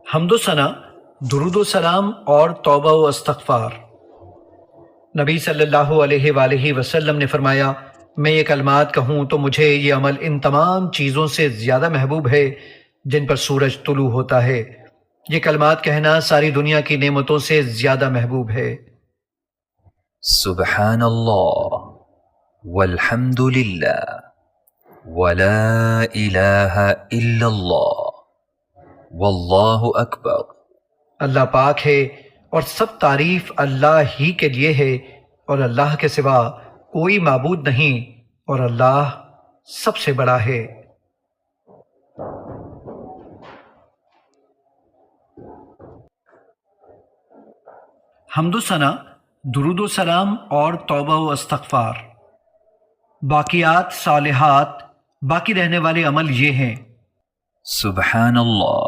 حمد و ثنا، درود و سلام اور توبہ و استغفار۔ نبی صلی اللہ علیہ وآلہ وسلم نے فرمایا، میں یہ کلمات کہوں تو مجھے یہ عمل ان تمام چیزوں سے زیادہ محبوب ہے جن پر سورج طلوع ہوتا ہے۔ یہ کلمات کہنا ساری دنیا کی نعمتوں سے زیادہ محبوب ہے۔ سبحان اللہ والحمد للہ ولا الہ الا اللہ واللہ اکبر۔ اللہ پاک ہے اور سب تعریف اللہ ہی کے لیے ہے، اور اللہ کے سوا کوئی معبود نہیں، اور اللہ سب سے بڑا ہے۔ حمد و ثنا، درود و سلام اور توبہ و استغفار۔ باقیات صالحات، باقی رہنے والے عمل یہ ہیں: سبحان اللہ